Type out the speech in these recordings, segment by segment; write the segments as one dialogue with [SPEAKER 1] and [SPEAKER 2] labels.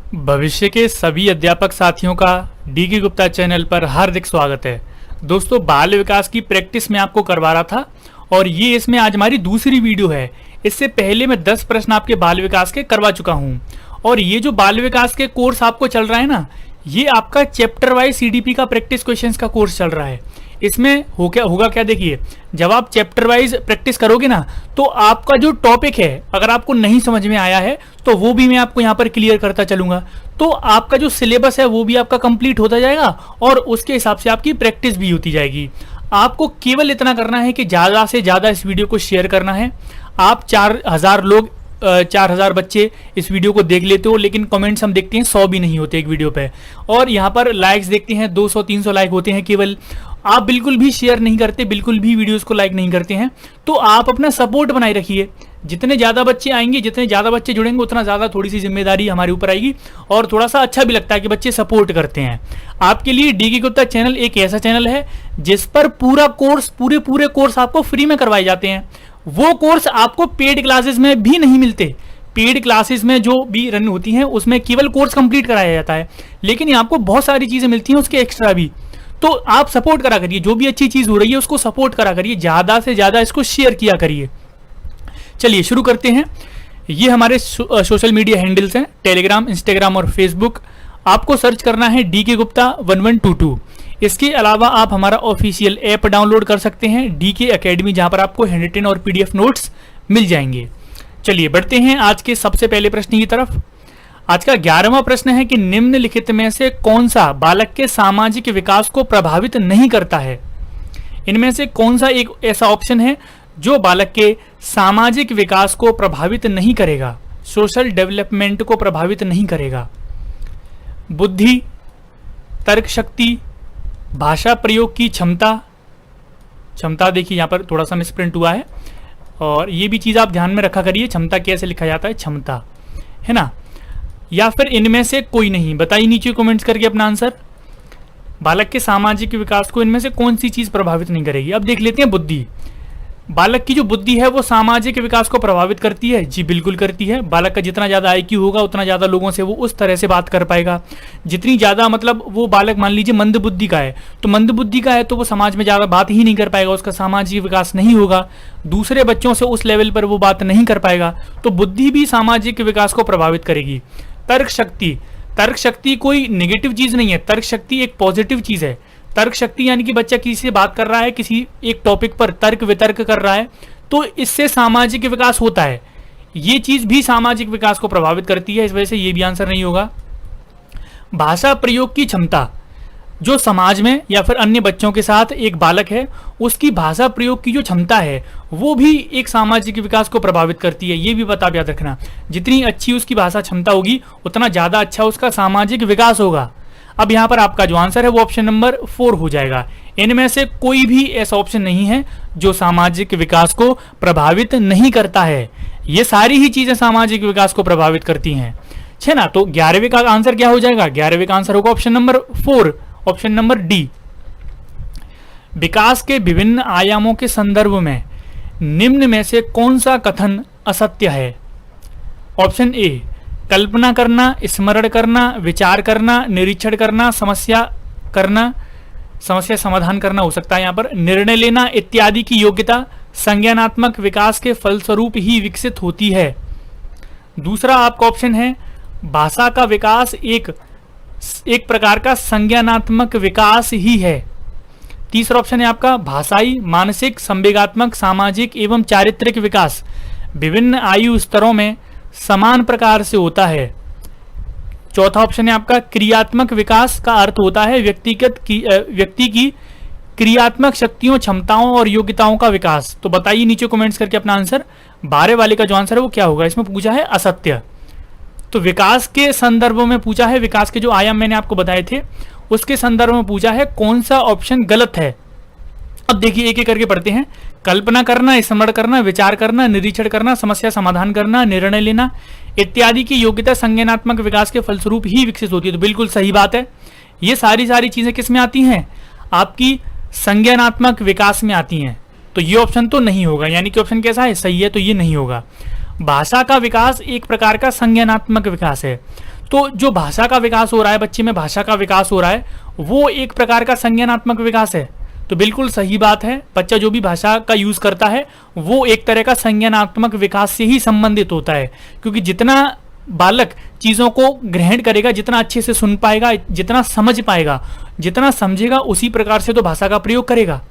[SPEAKER 1] भविष्य के सभी अध्यापक साथियों का डी.के. गुप्ता चैनल पर हार्दिक स्वागत है। दोस्तों, बाल विकास की प्रैक्टिस मैं आपको करवा रहा था और ये इसमें आज हमारी दूसरी वीडियो है। इससे पहले मैं 10 प्रश्न आपके बाल विकास के करवा चुका हूँ और ये जो बाल विकास के कोर्स आपको चल रहा है ना, ये आपका चैप्टर वाइज सीडीपी का प्रैक्टिस क्वेश्चंस का कोर्स चल रहा है। इसमें होगा क्या, देखिए, जब आप चैप्टर वाइज प्रैक्टिस करोगे ना, तो आपका जो टॉपिक है अगर आपको नहीं समझ में आया है तो वो भी मैं आपको यहाँ पर क्लियर करता चलूंगा। तो आपका जो सिलेबस है वो भी आपका कंप्लीट होता जाएगा और उसके हिसाब से आपकी प्रैक्टिस भी होती जाएगी। आपको केवल इतना करना है कि ज़्यादा से ज़्यादा इस वीडियो को शेयर करना है। आप 4000 बच्चे इस वीडियो को देख लेते हो, लेकिन कमेंट्स हम देखते हैं 100 भी नहीं होते एक वीडियो पे, और यहाँ पर लाइक्स देखते हैं 200-300 लाइक होते हैं केवल। आप बिल्कुल भी शेयर नहीं करते, बिल्कुल भी वीडियोस को लाइक नहीं करते हैं। तो आप अपना सपोर्ट बनाए रखिए। जितने ज़्यादा बच्चे आएंगे, जितने ज़्यादा बच्चे जुड़ेंगे, उतना ज़्यादा थोड़ी सी जिम्मेदारी हमारे ऊपर आएगी और थोड़ा सा अच्छा भी लगता है कि बच्चे सपोर्ट करते हैं। आपके लिए डी.के. गुप्ता चैनल एक ऐसा चैनल है जिस पर पूरा कोर्स, पूरे कोर्स आपको फ्री में करवाए जाते हैं। वो कोर्स आपको पेड क्लासेस में भी नहीं मिलते। पेड क्लासेस में जो भी रन होती हैं उसमें केवल कोर्स कंप्लीट कराया जाता है, लेकिन यहाँ आपको बहुत सारी चीज़ें मिलती हैं उसके एक्स्ट्रा भी। तो आप सपोर्ट करा करिए, जो भी अच्छी चीज़ हो रही है उसको सपोर्ट करा करिए, ज़्यादा से ज़्यादा इसको शेयर किया करिए। चलिए शुरू करते हैं। ये हमारे सोशल मीडिया हैंडल्स हैं, टेलीग्राम, इंस्टाग्राम और फेसबुक। आपको सर्च करना है डी.के. गुप्ता 1122। इसके अलावा आप हमारा ऑफिशियल ऐप डाउनलोड कर सकते हैं, डी.के. अकेडमी, जहां पर आपको हैंड रिटन और पीडीएफ नोट्स मिल जाएंगे। चलिए बढ़ते हैं आज के सबसे पहले प्रश्न की तरफ। आज का 11वां प्रश्न है कि निम्नलिखित में से कौन सा बालक के सामाजिक विकास को प्रभावित नहीं करता है। इनमें से कौन सा एक ऐसा ऑप्शन है जो बालक के सामाजिक विकास को प्रभावित नहीं करेगा, सोशल डेवलपमेंट को प्रभावित नहीं करेगा। बुद्धि, तर्क शक्ति, भाषा प्रयोग की क्षमता देखिए यहाँ पर थोड़ा सा मिसप्रिंट हुआ है और ये भी चीज़ आप ध्यान में रखा करिए, क्षमता कैसे लिखा जाता है, क्षमता, है ना, या फिर इनमें से कोई नहीं। बताइए नीचे कमेंट्स करके अपना आंसर। बालक के सामाजिक विकास को इनमें से कौन सी चीज़ प्रभावित नहीं करेगी। अब देख लेते हैं बुद्धि। बालक की जो बुद्धि है वो सामाजिक विकास को प्रभावित करती है। जी बिल्कुल करती है। बालक का जितना ज़्यादा IQ होगा उतना ज़्यादा लोगों से वो उस तरह से बात कर पाएगा। जितनी ज़्यादा, मतलब वो बालक मान लीजिए मंद बुद्धि का है, तो मंद बुद्धि का है तो वो समाज में ज़्यादा बात ही नहीं कर पाएगा, उसका सामाजिक विकास नहीं होगा, दूसरे बच्चों से उस लेवल पर वो बात नहीं कर पाएगा। तो बुद्धि भी सामाजिक विकास को प्रभावित करेगी। तर्क शक्ति कोई नेगेटिव चीज़ नहीं है, तर्क शक्ति एक पॉजिटिव चीज़ है। तर्क शक्ति यानी कि बच्चा किसी से बात कर रहा है, किसी एक टॉपिक पर तर्क वितर्क कर रहा है, तो इससे सामाजिक विकास होता है। ये चीज़ भी सामाजिक विकास को प्रभावित करती है, इस वजह से ये भी आंसर नहीं होगा। भाषा प्रयोग की क्षमता, जो समाज में या फिर अन्य बच्चों के साथ एक बालक है, उसकी भाषा प्रयोग की जो क्षमता है वो भी एक सामाजिक विकास को प्रभावित करती है। ये भी बात आप याद रखना, जितनी अच्छी उसकी भाषा क्षमता होगी उतना ज़्यादा अच्छा उसका सामाजिक विकास होगा। अब यहाँ पर आपका जो आंसर है वो ऑप्शन नंबर 4 हो जाएगा। इनमें से कोई भी ऐसा ऑप्शन नहीं है जो सामाजिक विकास को प्रभावित नहीं करता है। ये सारी ही चीज़ें सामाजिक विकास को प्रभावित करती हैं, है ना। तो 11वें का आंसर क्या हो जाएगा? 11वें का आंसर होगा option number 4, option number D. विकास के विभिन्न आयामों के संदर्भ में निम्न में से कौन सा कथन असत्य है? ऑप्शन ए, कल्पना करना, स्मरण करना, विचार करना, निरीक्षण करना, समस्या समाधान करना हो सकता है यहाँ पर। निर्णय लेना इत्यादि की योग्यता संज्ञानात्मक विकास के फलस्वरूप ही विकसित होती है। दूसरा आपका ऑप्शन है, भाषा का विकास एक प्रकार का संज्ञानात्मक विकास ही है। तीसरा ऑप्शन है आपका, भाषाई, मानसिक, संवेगात्मक, सामाजिक एवं चारित्रिक विकास विभिन्न आयु स्तरों में समान प्रकार से होता है। चौथा ऑप्शन है आपका, क्रियात्मक विकास का अर्थ होता है व्यक्ति की क्रियात्मक शक्तियों, क्षमताओं और योग्यताओं का विकास। तो बताइए नीचे कमेंट्स करके अपना आंसर। 12 वाले का जो आंसर है वो क्या होगा? इसमें पूछा है असत्य। तो विकास के संदर्भ में पूछा है, विकास के जो आयाम मैंने आपको बताए थे उसके संदर्भ में पूछा है, कौन सा ऑप्शन गलत है। अब देखिए एक एक करके पढ़ते हैं। कल्पना करना, स्मरण करना, विचार करना, निरीक्षण करना, समस्या समाधान करना, निर्णय लेना इत्यादि की योग्यता संज्ञानात्मक विकास के फलस्वरूप ही विकसित होती है। तो बिल्कुल सही बात है। ये सारी चीजें किस में आती हैं? आपकी संज्ञानात्मक विकास में आती हैं। तो ये ऑप्शन तो नहीं होगा, यानी कि ऑप्शन कैसा है? सही है, तो ये नहीं होगा। भाषा का विकास एक प्रकार का संज्ञानात्मक विकास है। तो जो भाषा का विकास हो रहा है, बच्चे में भाषा का विकास हो रहा है, वो एक प्रकार का संज्ञानात्मक विकास है। तो बिल्कुल सही बात है, बच्चा जो भी भाषा का यूज करता है वो एक तरह का संज्ञानात्मक विकास से ही संबंधित होता है, क्योंकि जितना बालक चीजों को ग्रहण करेगा, जितना अच्छे से सुन पाएगा, जितना समझ पाएगा, जितना समझेगा, उसी प्रकार से तो भाषा का प्रयोग करेगा।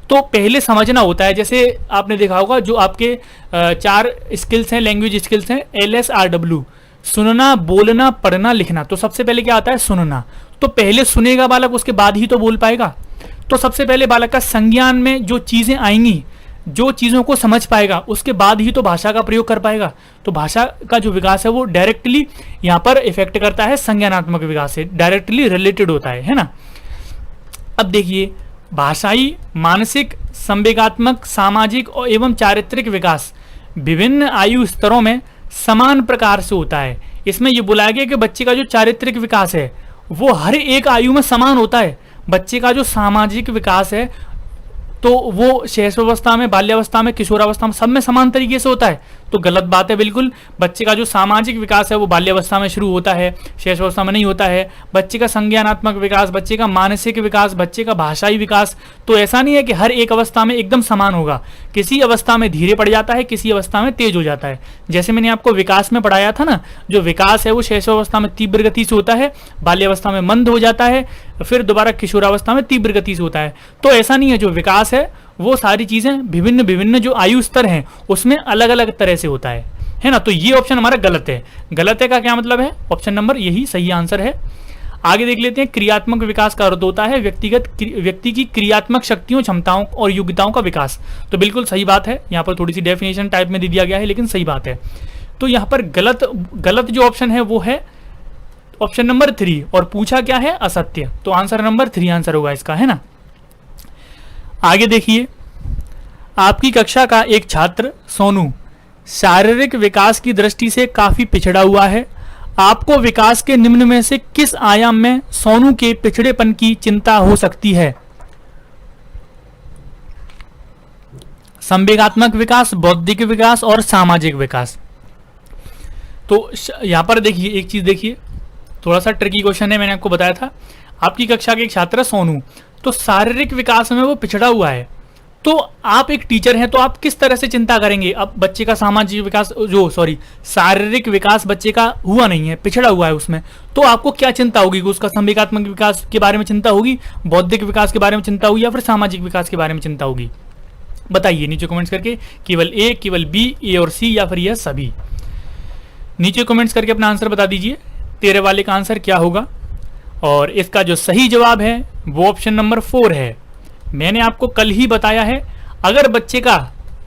[SPEAKER 1] तो पहले समझना होता है। जैसे आपने देखा होगा जो आपके 4 स्किल्स हैं, लैंग्वेज स्किल्स हैं, LSRW, सुनना, बोलना, पढ़ना, लिखना। तो सबसे पहले क्या आता है? सुनना। तो पहले सुनेगा बालक, उसके बाद ही तो बोल पाएगा। तो सबसे पहले बालक का संज्ञान में जो चीजें आएंगी, जो चीजों को समझ पाएगा, उसके बाद ही तो भाषा का प्रयोग कर पाएगा। तो भाषा का जो विकास है वो डायरेक्टली यहाँ पर इफेक्ट करता है संज्ञानात्मक विकास से, डायरेक्टली रिलेटेड होता है ना। अब देखिए, भाषाई, मानसिक, संवेगात्मक, सामाजिक और एवं चारित्रिक विकास विभिन्न आयु स्तरों में समान प्रकार से होता है। इसमें यह बुलाया गया कि बच्चे का जो चारित्रिक विकास है वो हर एक आयु में समान होता है। बच्चे का जो सामाजिक विकास है तो वो शैशवावस्था में, बाल्यावस्था में, किशोरावस्था में, सब में समान तरीके से होता है। तो गलत बात है बिल्कुल। बच्चे का जो सामाजिक विकास है वो बाल्यावस्था में शुरू होता है, शैशवावस्था में नहीं होता है। बच्चे का संज्ञानात्मक विकास, बच्चे का मानसिक विकास, बच्चे का भाषाई विकास, तो ऐसा नहीं है कि हर एक अवस्था में एकदम समान होगा। किसी अवस्था में धीरे पड़ जाता है, किसी अवस्था में तेज हो जाता है। जैसे मैंने आपको विकास में पढ़ाया था ना, जो विकास है वो शैशवावस्था में तीव्र गति से होता है, बाल्यावस्था में मंद हो जाता है, फिर दोबारा किशोरावस्था में तीव्र गति से होता है। तो ऐसा नहीं है, जो विकास है वो सारी चीजें विभिन्न विभिन्न जो आयु स्तर हैं उसमें अलग अलग तरह से होता है ना। तो ये ऑप्शन हमारा गलत है। गलत है का क्या मतलब है? ऑप्शन नंबर यही सही आंसर है। आगे देख लेते हैं। क्रियात्मक विकास का अर्थ होता है व्यक्ति की क्रियात्मक शक्तियों, क्षमताओं और योग्यताओं का विकास। तो बिल्कुल सही बात है। यहाँ पर थोड़ी सी डेफिनेशन टाइप में दे दिया गया है, लेकिन सही बात है। तो यहाँ पर गलत जो ऑप्शन है वो है ऑप्शन नंबर 3। और पूछा क्या है? असत्य। तो आंसर नंबर 3 आंसर होगा इसका, है ना। आगे देखिए, आपकी कक्षा का एक छात्र सोनू शारीरिक विकास की दृष्टि से काफी पिछड़ा हुआ है। आपको विकास के निम्न में से किस आयाम में सोनू के पिछड़ेपन की चिंता हो सकती है? संवेगात्मक विकास, बौद्धिक विकास और सामाजिक विकास। तो यहां पर देखिए, एक चीज देखिए, थोड़ा सा ट्रिकी क्वेश्चन है। मैंने आपको बताया था, आपकी कक्षा के एक छात्र सोनू, तो शारीरिक विकास में वो पिछड़ा हुआ है। तो आप एक टीचर हैं, तो आप किस तरह से चिंता करेंगे? अब बच्चे का सामाजिक विकास, शारीरिक विकास बच्चे का हुआ नहीं है, पिछड़ा हुआ है उसमें, तो आपको क्या चिंता होगी? उसका संवेगात्मक विकास के बारे में चिंता होगी, बौद्धिक विकास के बारे में चिंता होगी, या फिर सामाजिक विकास के बारे में चिंता होगी? बताइए नीचे कमेंट्स करके। केवल ए, केवल बी, ए और सी, या फिर यह सभी? नीचे कमेंट्स करके अपना आंसर बता दीजिए। तेरे वाले का आंसर क्या होगा? और इसका जो सही जवाब है वो ऑप्शन नंबर 4 है। मैंने आपको कल ही बताया है, अगर बच्चे का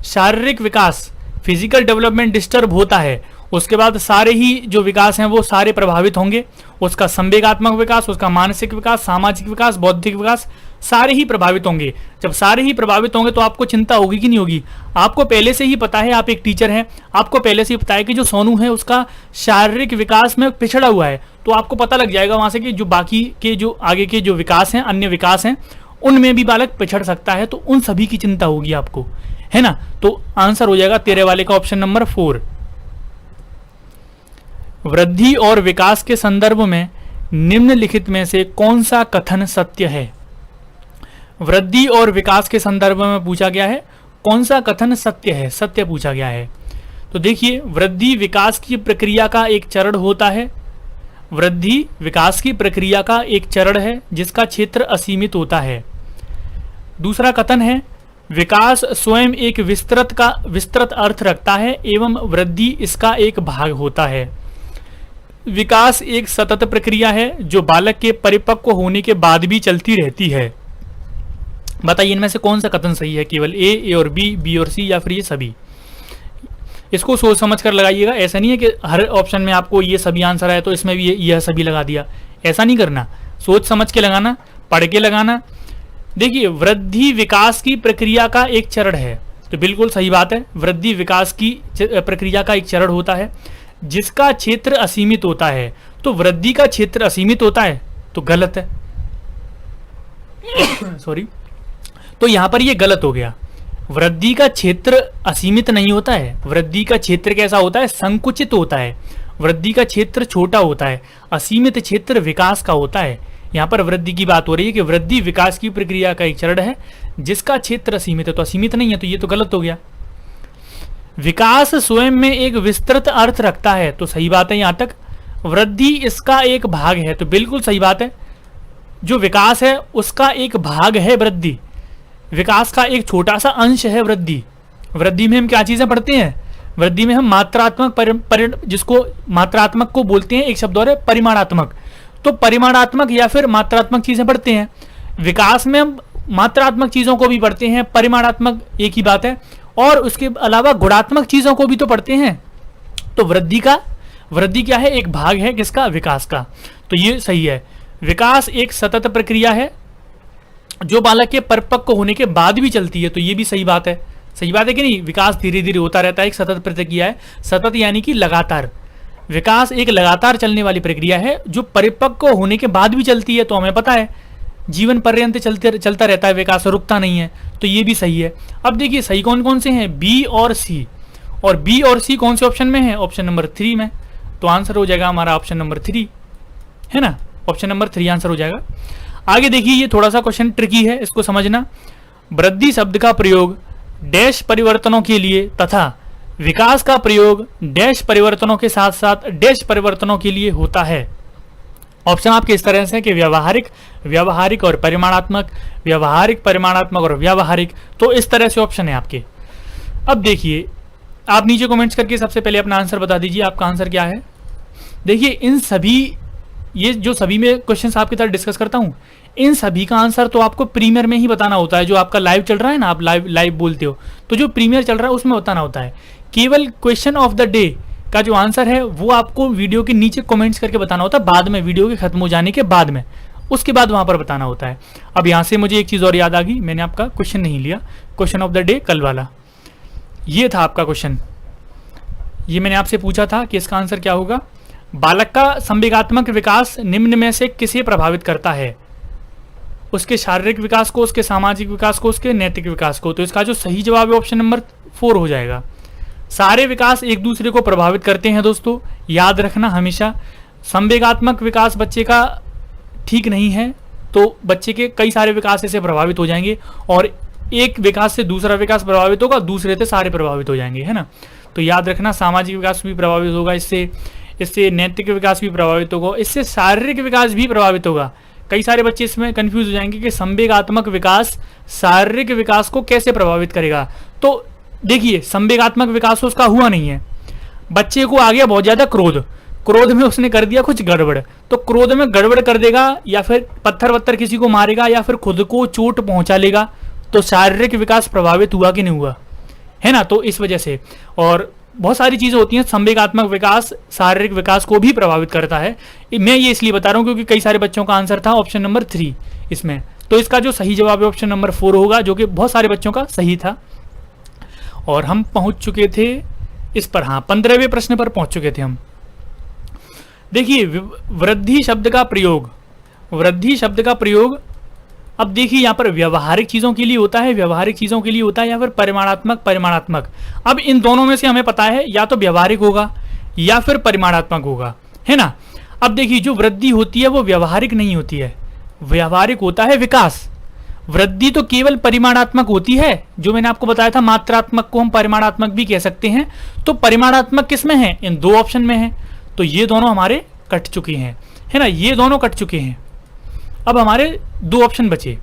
[SPEAKER 1] शारीरिक विकास, फिजिकल डेवलपमेंट डिस्टर्ब होता है, उसके बाद सारे ही जो विकास हैं वो सारे प्रभावित होंगे। उसका संवेगात्मक विकास, उसका मानसिक विकास, सामाजिक विकास, बौद्धिक विकास, सारे ही प्रभावित होंगे। जब सारे ही प्रभावित होंगे तो आपको चिंता होगी कि नहीं होगी? आपको पहले से ही पता है, आप एक टीचर हैं, आपको पहले से ही पता है कि जो सोनू है उसका शारीरिक विकास में पिछड़ा हुआ है। तो आपको पता लग जाएगा वहां से कि जो बाकी के जो आगे के जो विकास हैं, अन्य विकास हैं, उनमें भी बालक पिछड़ सकता है। तो उन सभी की चिंता होगी आपको, है ना। तो आंसर हो जाएगा तेरे वाले का ऑप्शन नंबर 4। वृद्धि और विकास के संदर्भ में निम्नलिखित में से कौन सा कथन सत्य है? वृद्धि और विकास के संदर्भ में पूछा गया है, कौन सा कथन सत्य है? सत्य पूछा गया है। तो देखिए, वृद्धि विकास की प्रक्रिया का एक चरण होता है। वृद्धि विकास की प्रक्रिया का एक चरण है जिसका क्षेत्र असीमित होता है। दूसरा कथन है, विकास स्वयं एक विस्तृत अर्थ रखता है एवं वृद्धि इसका एक भाग होता है। विकास एक सतत प्रक्रिया है जो बालक के परिपक्व होने के बाद भी चलती रहती है। बताइए इनमें से कौन सा कथन सही है? केवल ए और बी और सी, या फिर ये सभी? इसको सोच समझ कर लगाइएगा। ऐसा नहीं है कि हर ऑप्शन में आपको ये सभी आंसर आए तो इसमें भी यह सभी लगा दिया। ऐसा नहीं करना, सोच समझ के लगाना, पढ़ के लगाना। देखिए, वृद्धि विकास की प्रक्रिया का एक चरण है, तो बिल्कुल सही बात है। वृद्धि विकास की प्रक्रिया का एक चरण होता है जिसका क्षेत्र असीमित होता है। तो वृद्धि का क्षेत्र असीमित होता है तो गलत है। सॉरी, तो यहां पर ये गलत हो गया। वृद्धि का क्षेत्र असीमित नहीं होता है। वृद्धि का क्षेत्र कैसा होता है? संकुचित होता है। वृद्धि का क्षेत्र छोटा होता है, असीमित क्षेत्र विकास का होता है। यहाँ पर वृद्धि की बात हो रही है कि वृद्धि विकास की प्रक्रिया का एक चरण है जिसका क्षेत्र असीमित है, तो असीमित नहीं है, तो ये तो गलत हो गया। विकास स्वयं में एक विस्तृत अर्थ रखता है, तो सही बात है यहाँ तक। वृद्धि इसका एक भाग है, तो बिल्कुल सही बात है। जो विकास है उसका एक भाग है वृद्धि, विकास का एक छोटा सा अंश है वृद्धि। वृद्धि में हम क्या चीजें पढ़ते हैं? वृद्धि में हम मात्रात्मक जिसको मात्रात्मक को बोलते हैं एक शब्द और है परिमाणात्मक, तो परिमाणात्मक या फिर मात्रात्मक चीजें पढ़ते हैं। विकास में हम मात्रात्मक चीजों को भी पढ़ते हैं, परिमाणात्मक एक ही बात है, और उसके अलावा गुणात्मक चीजों को भी तो पढ़ते हैं। तो वृद्धि क्या है? एक भाग है किसका? विकास का। तो ये सही है। विकास एक सतत प्रक्रिया है जो बालक के परिपक्व होने के बाद भी चलती है, तो ये भी सही बात है। सही बात है कि नहीं? विकास धीरे धीरे होता रहता है, एक सतत प्रक्रिया है। सतत यानी कि लगातार। विकास एक लगातार चलने वाली प्रक्रिया है जो परिपक्व होने के बाद भी चलती है, तो हमें पता है जीवन पर्यंत चलता रहता है, विकास रुकता नहीं है, तो ये भी सही है। अब देखिए सही कौन कौन से हैं? बी और सी। और बी और सी कौन से ऑप्शन में है? ऑप्शन नंबर 3 में। तो आंसर हो जाएगा हमारा ऑप्शन नंबर 3, है ना? ऑप्शन नंबर 3 आंसर हो जाएगा। आगे देखिए, ये थोड़ा सा क्वेश्चन ट्रिकी है, इसको समझना। वृद्धि शब्द का प्रयोग डैश परिवर्तनों के लिए तथा विकास का प्रयोग डैश परिवर्तनों के साथ साथ डैश परिवर्तनों के लिए होता है। ऑप्शन आपके इस तरह से कि व्यावहारिक और परिमाणात्मक, व्यावहारिक, परिमाणात्मक और व्यावहारिक, तो इस तरह से ऑप्शन है आपके। अब देखिए, आप नीचे कमेंट्स करके सबसे पहले अपना आंसर बता दीजिए, आपका आंसर क्या है। देखिए इन सभी, ये जो सभी में क्वेश्चंस आपके साथ डिस्कस करता हूं, इन सभी का आंसर तो आपको प्रीमियर में ही बताना होता है। जो आपका लाइव चल रहा है ना, आप लाइव बोलते हो, तो जो प्रीमियर चल रहा है उसमें बताना होता है। केवल क्वेश्चन ऑफ द डे का जो आंसर है वो आपको वीडियो के नीचे कमेंट्स करके बताना होता है, बाद में, वीडियो के खत्म हो जाने के बाद में, उसके बाद वहां पर बताना होता है। अब यहां से मुझे एक चीज और याद आ गई, मैंने आपका क्वेश्चन नहीं लिया, क्वेश्चन ऑफ द डे कल वाला ये था आपका क्वेश्चन। ये मैंने आपसे पूछा था कि इसका आंसर क्या होगा। बालक का संवेगात्मक विकास निम्न में से किसे प्रभावित करता है? उसके शारीरिक विकास को, उसके सामाजिक विकास को, उसके नैतिक विकास को। तो इसका जो सही जवाब है ऑप्शन नंबर 4 हो जाएगा। सारे विकास एक दूसरे को प्रभावित करते हैं दोस्तों, याद रखना हमेशा। संवेगात्मक विकास बच्चे का ठीक नहीं है तो बच्चे के कई सारे विकास ऐसे प्रभावित हो जाएंगे, और एक विकास से दूसरा विकास प्रभावित होगा, दूसरे से सारे प्रभावित हो जाएंगे, है ना? तो याद रखना, सामाजिक विकास भी प्रभावित होगा इससे नैतिक विकास भी प्रभावित होगा, इससे शारीरिक विकास भी प्रभावित होगा। कई सारे बच्चे इसमें कंफ्यूज हो जाएंगे कि संवेगात्मक विकास शारीरिक विकास को कैसे प्रभावित करेगा। तो देखिए, संवेगात्मक विकास उसका हुआ नहीं है, बच्चे को आ गया बहुत ज्यादा क्रोध में उसने कर दिया कुछ गड़बड़, तो क्रोध में गड़बड़ कर देगा, या फिर पत्थर वत्थर किसी को मारेगा, या फिर खुद को चोट पहुंचा लेगा, तो शारीरिक विकास प्रभावित हुआ कि नहीं हुआ, है ना? तो इस वजह से, और बहुत सारी चीजें होती हैं, संवेगात्मक विकास शारीरिक विकास को भी प्रभावित करता है। मैं ये इसलिए बता रहा हूं क्योंकि कई सारे बच्चों का आंसर था ऑप्शन नंबर 3 इसमें। तो इसका जो सही जवाब है ऑप्शन नंबर 4 होगा, जो कि बहुत सारे बच्चों का सही था। और हम पहुंच चुके थे इस पर, हाँ 15वें प्रश्न पर पहुंच चुके थे हम। देखिए वृद्धि शब्द का प्रयोग, अब देखिए यहाँ पर व्यावहारिक चीजों के लिए होता है, या फिर परिमाणात्मक। अब इन दोनों में से हमें पता है या तो व्यावहारिक होगा या फिर परिमाणात्मक होगा, है ना? अब देखिए जो वृद्धि होती है वो व्यावहारिक नहीं होती है, व्यावहारिक होता है विकास। वृद्धि तो केवल परिमाणात्मक होती है, जो मैंने आपको बताया था, मात्रात्मक को हम परिमाणात्मक भी कह सकते हैं। तो परिमाणात्मक किस में है? इन 2 ऑप्शन में है। तो ये दोनों हमारे कट चुके हैं, है ना? ये दोनों कट चुके हैं। अब हमारे 2 ऑप्शन बचे।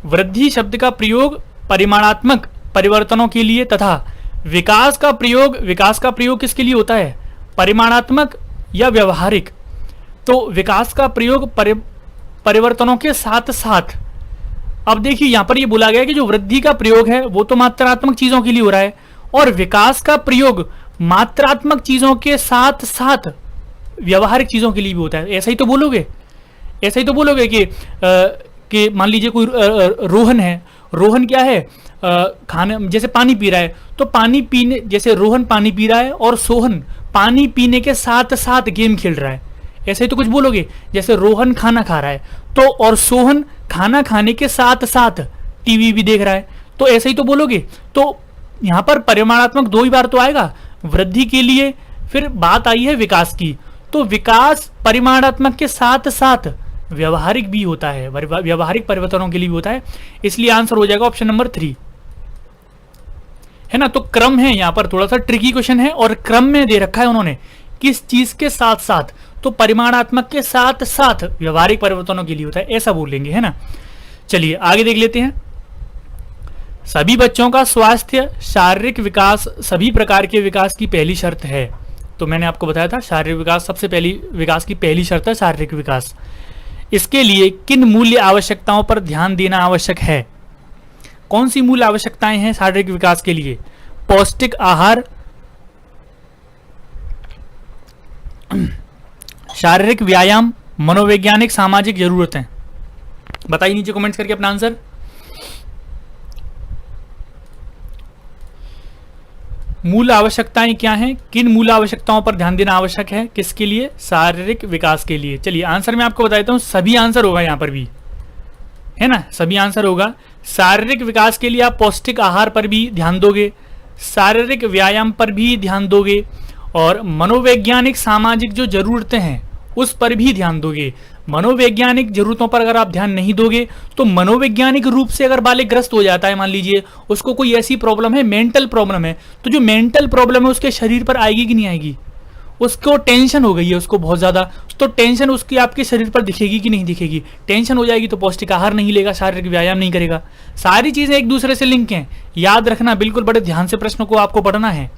[SPEAKER 1] वृद्धि शब्द का प्रयोग परिमाणात्मक परिवर्तनों के लिए तथा विकास का प्रयोग किसके लिए होता है? परिमाणात्मक या व्यावहारिक? तो विकास का प्रयोग परिवर्तनों के साथ साथ, अब देखिए यहां पर ये बोला गया कि जो वृद्धि का प्रयोग है वो तो मात्रात्मक चीजों के लिए हो रहा है, और विकास का प्रयोग मात्रात्मक चीजों के साथ साथ व्यावहारिक चीजों के लिए भी होता है। ऐसा ही तो बोलोगे कि मान लीजिए कोई रोहन है, रोहन क्या है? खाने, जैसे पानी पी रहा है, तो पानी पीने, जैसे रोहन पानी पी रहा है और सोहन पानी पीने के साथ साथ गेम खेल रहा है, ऐसे ही तो कुछ बोलोगे। जैसे रोहन खाना खा रहा है तो, और सोहन खाना खाने के साथ साथ टीवी भी देख रहा है, तो ऐसे ही तो बोलोगे। तो यहाँ पर परिमाणात्मक 2 ही बार तो आएगा, वृद्धि के लिए फिर बात आई है विकास की, तो विकास परिमाणात्मक के साथ साथ व्यवहारिक भी होता है, व्यवहारिक परिवर्तनों के लिए भी होता है, इसलिए आंसर हो जाएगा ऑप्शन नंबर 3, है ना। तो क्रम है, यहां पर थोड़ा सा ट्रिकी क्वेश्चन है और क्रम में दे रखा है उन्होंने किस चीज के साथ साथ, तो परिमाणात्मक के साथ साथ व्यवहारिक परिवर्तनों के लिए होता है, ऐसा बोलेंगे, है ना। चलिए आगे देख लेते हैं। सभी बच्चों का स्वास्थ्य शारीरिक विकास सभी प्रकार के विकास की पहली शर्त है। तो मैंने आपको बताया था शारीरिक विकास सबसे पहली विकास की पहली शर्त है शारीरिक विकास। इसके लिए किन मूल्य आवश्यकताओं पर ध्यान देना आवश्यक है? कौन सी मूल आवश्यकताएं हैं शारीरिक विकास के लिए? पौष्टिक आहार, शारीरिक व्यायाम, मनोवैज्ञानिक सामाजिक जरूरतें। बताइए नीचे कमेंट्स करके अपना आंसर। मूल आवश्यकताएं क्या हैं? किन मूल आवश्यकताओं पर ध्यान देना आवश्यक है? किसके लिए? शारीरिक विकास के लिए। चलिए आंसर मैं आपको बता देता हूं, सभी आंसर होगा यहां पर भी, है ना, सभी आंसर होगा। शारीरिक विकास के लिए आप पौष्टिक आहार पर भी ध्यान दोगे, शारीरिक व्यायाम पर भी ध्यान दोगे, और मनोवैज्ञानिक सामाजिक जो जरूरतें हैं उस पर भी ध्यान दोगे। मनोवैज्ञानिक जरूरतों पर अगर आप ध्यान नहीं दोगे तो मनोवैज्ञानिक रूप से अगर बालक ग्रस्त हो जाता है, मान लीजिए उसको कोई ऐसी प्रॉब्लम है, मेंटल प्रॉब्लम है, तो जो मेंटल प्रॉब्लम है उसके शरीर पर आएगी कि नहीं आएगी? उसको टेंशन हो गई है उसको बहुत ज्यादा, तो टेंशन उसकी आपके शरीर पर दिखेगी कि नहीं दिखेगी? टेंशन हो जाएगी तो पौष्टिक आहार नहीं लेगा, शारीरिक व्यायाम नहीं करेगा। सारी चीजें एक दूसरे से लिंक हैं, याद रखना, बिल्कुल बड़े ध्यान से प्रश्न को आपको पढ़ना है।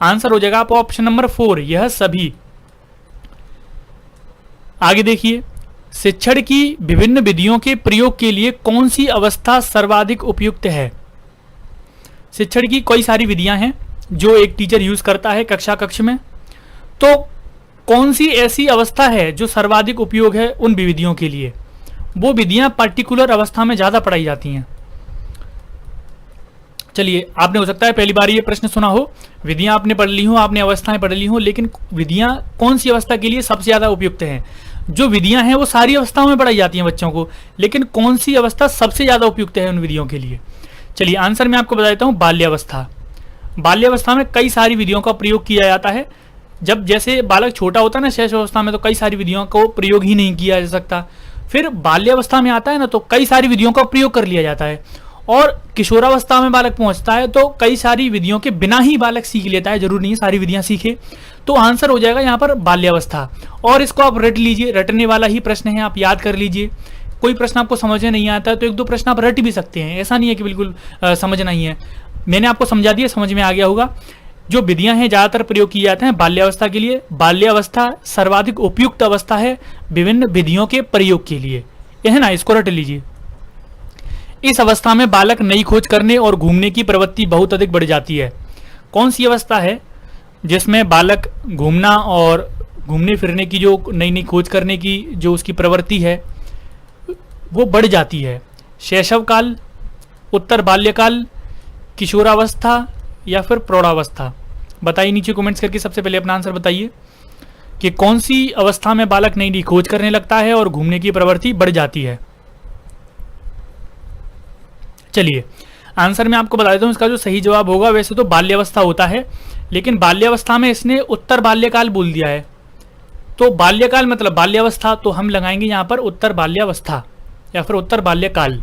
[SPEAKER 1] आंसर हो जाएगा आप ऑप्शन नंबर 4, यह सभी। आगे देखिए, शिक्षण की विभिन्न विधियों के प्रयोग के लिए कौन सी अवस्था सर्वाधिक उपयुक्त है? शिक्षण की कई सारी विधियां हैं जो एक टीचर यूज करता है कक्षा कक्ष में, तो कौन सी ऐसी अवस्था है जो सर्वाधिक उपयोग है उन विधियों के लिए? वो विधियां पर्टिकुलर अवस्था में ज्यादा पढ़ाई जाती हैं। चलिए, आपने हो सकता है पहली बार ये प्रश्न सुना हो, विधियां आपने पढ़ ली हो, आपने अवस्थाएं पढ़ ली हो, लेकिन विधियां कौन सी अवस्था के लिए सबसे ज्यादा उपयुक्त हैं? जो विधियां हैं वो सारी अवस्थाओं में पढ़ाई जाती हैं बच्चों को, लेकिन कौन सी अवस्था सबसे ज्यादा उपयुक्त है उन विधियों के लिए? चलिए आंसर मैं आपको बता देता हूं, बाल्यावस्था। बाल्यावस्था में कई सारी विधियों का प्रयोग किया जाता है। जब जैसे बालक छोटा होता है ना, शैशव अवस्था में, तो कई सारी विधियों को प्रयोग ही नहीं किया जा सकता। फिर बाल्यावस्था में आता है ना, तो कई सारी विधियों का प्रयोग कर लिया जाता है, और किशोरावस्था में बालक पहुंचता है तो कई सारी विधियों के बिना ही बालक सीख लेता है, जरूरी नहीं है सारी विधियां सीखे। तो आंसर हो जाएगा यहाँ पर बाल्यावस्था। और इसको आप रट लीजिए, रटने वाला ही प्रश्न है, आप याद कर लीजिए। कोई प्रश्न आपको समझ में नहीं आता है तो एक दो प्रश्न आप रट भी सकते हैं, ऐसा नहीं है कि बिल्कुल समझना ही है। मैंने आपको समझा दिया, समझ में आ गया होगा। जो विधियां हैं ज्यादातर प्रयोग किए जाते हैं बाल्यावस्था के लिए। बाल्यावस्था सर्वाधिक उपयुक्त अवस्था है विभिन्न विधियों के प्रयोग के लिए, यह है ना, इसको रट लीजिए। इस अवस्था में बालक नई खोज करने और घूमने की प्रवृत्ति बहुत अधिक बढ़ जाती है। कौन सी अवस्था है जिसमें बालक घूमना और घूमने फिरने की जो नई नई खोज करने की जो उसकी प्रवृत्ति है वो बढ़ जाती है? शैशव काल, उत्तर बाल्यकाल, किशोरावस्था या फिर प्रौढ़ावस्था? बताइए नीचे कमेंट्स करके, सबसे पहले अपना आंसर बताइए कि कौन सी अवस्था में बालक नई नई खोज करने लगता है और घूमने की प्रवृत्ति बढ़ जाती है। चलिए आंसर मैं आपको बता देता हूं, इसका जो सही जवाब होगा, वैसे तो बाल्यावस्था होता है, लेकिन बाल्यावस्था में इसने उत्तर बाल्यकाल बोल दिया है, तो बाल्यकाल मतलब बाल्यावस्था, तो हम लगाएंगे यहाँ पर उत्तर बाल्यावस्था या फिर उत्तर बाल्यकाल।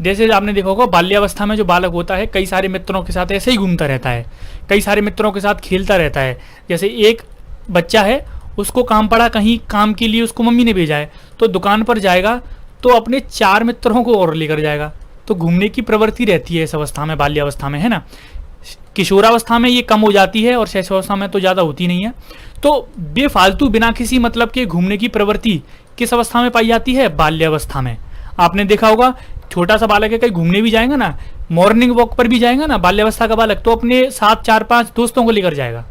[SPEAKER 1] जैसे आपने देखा होगा बाल्यावस्था में जो बालक होता है कई सारे मित्रों के साथ ऐसे ही घूमता रहता है, कई सारे मित्रों के साथ खेलता रहता है। जैसे एक बच्चा है, उसको काम पड़ा, कहीं काम के लिए उसको मम्मी ने भेजा है, तो दुकान पर जाएगा तो अपने 4 मित्रों को और लेकर जाएगा, तो घूमने की प्रवृत्ति रहती है इस अवस्था में, बाल्यावस्था में, है ना। किशोरावस्था में ये कम हो जाती है और शैशवावस्था में तो ज़्यादा होती नहीं है। तो बेफालतू बिना किसी मतलब के घूमने की प्रवृत्ति किस अवस्था में पाई जाती है? बाल्यावस्था में। आपने देखा होगा छोटा सा बालक है, कहीं घूमने भी जाएगा ना, मॉर्निंग वॉक पर भी जाएगा ना बाल्यावस्था का बालक, तो अपने साथ 4-5 दोस्तों को लेकर जाएगा,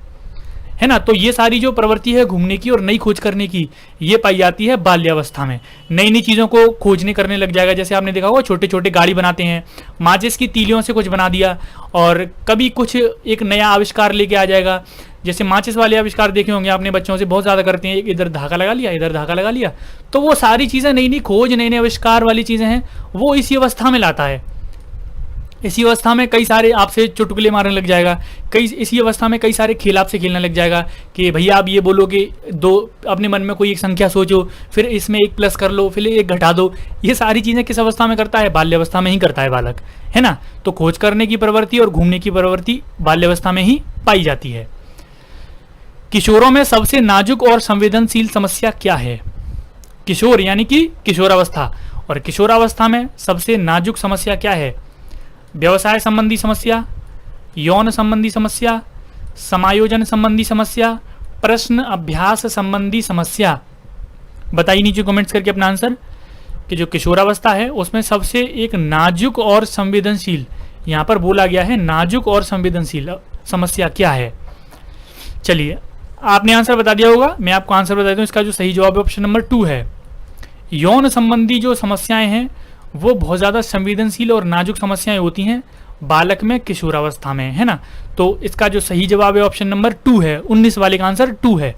[SPEAKER 1] है ना। तो ये सारी जो प्रवृत्ति है घूमने की और नई खोज करने की, ये पाई जाती है बाल्यावस्था में। नई नई चीज़ों को खोजने करने लग जाएगा। जैसे आपने देखा होगा छोटे छोटे गाड़ी बनाते हैं, माचिस की तीलियों से कुछ बना दिया, और कभी कुछ एक नया आविष्कार लेके आ जाएगा। जैसे माचिस वाले आविष्कार देखे होंगे आपने, बच्चों से बहुत ज़्यादा करते हैं, इधर धागा लगा लिया, इधर धागा लगा लिया, तो वो सारी चीज़ें नई नई खोज, नए नए आविष्कार वाली चीज़ें हैं, वो इसी अवस्था में लाता है। इसी अवस्था में कई सारे आपसे चुटकुले मारने लग जाएगा, इसी अवस्था में कई सारे खेल आपसे खेलने लग जाएगा कि भैया आप ये बोलो कि दो, अपने मन में कोई एक संख्या सोचो, फिर इसमें एक प्लस कर लो, फिर एक घटा दो। ये सारी चीज़ें किस अवस्था में करता है? बाल्यावस्था में ही करता है बालक, है ना। तो खोज करने की प्रवृत्ति और घूमने की प्रवृत्ति बाल्यावस्था में ही पाई जाती है। किशोरों में सबसे नाजुक और संवेदनशील समस्या क्या है? किशोर यानी कि किशोरावस्था, और किशोरावस्था में सबसे नाजुक समस्या क्या है? व्यवसाय संबंधी समस्या, यौन संबंधी समस्या, समायोजन संबंधी समस्या, प्रश्न अभ्यास संबंधी समस्या। बताइए नीचे कमेंट्स करके अपना आंसर कि जो किशोरावस्था है उसमें सबसे एक नाजुक और संवेदनशील, यहाँ पर बोला गया है नाजुक और संवेदनशील समस्या क्या है। चलिए आपने आंसर बता दिया होगा, मैं आपको आंसर बता देता हूँ। इसका जो सही जवाब है ऑप्शन नंबर 2 है। यौन संबंधी जो समस्याएं हैं वो बहुत ज़्यादा संवेदनशील और नाजुक समस्याएं होती हैं बालक में किशोरावस्था में, है ना। तो इसका जो सही जवाब है ऑप्शन नंबर 2 है, 19 वाले का आंसर 2 है।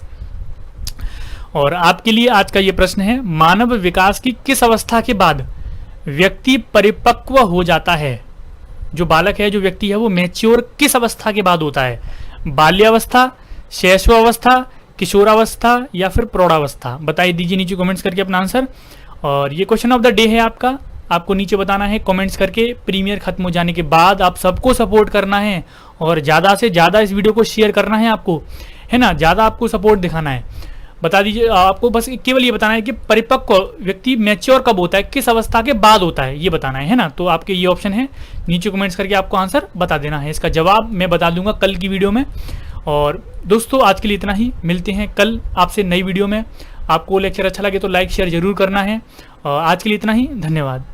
[SPEAKER 1] और आपके लिए आज का ये प्रश्न है, मानव विकास की किस अवस्था के बाद व्यक्ति परिपक्व हो जाता है? जो बालक है, जो व्यक्ति है, वो मैच्योर किस अवस्था के बाद होता है? बाल्यावस्था, शैशवावस्था, किशोरावस्था या फिर प्रौढ़ावस्था? बताइए दीजिए नीचे कमेंट्स करके अपना आंसर। और ये क्वेश्चन ऑफ द डे है आपका, आपको नीचे बताना है कमेंट्स करके। प्रीमियर खत्म हो जाने के बाद आप सबको सपोर्ट करना है और ज़्यादा से ज़्यादा इस वीडियो को शेयर करना है आपको, है ना। ज़्यादा आपको सपोर्ट दिखाना है। बता दीजिए, आपको बस केवल ये बताना है कि परिपक्व व्यक्ति मैच्योर कब होता है, किस अवस्था के बाद होता है, ये बताना है ना। तो आपके ये ऑप्शन है, नीचे कमेंट्स करके आपको आंसर बता देना है। इसका जवाब मैं बता दूंगा कल की वीडियो में। और दोस्तों आज के लिए इतना ही, मिलते हैं कल आपसे नई वीडियो में। आपको लेक्चर अच्छा लगे तो लाइक शेयर जरूर करना है। आज के लिए इतना ही, धन्यवाद।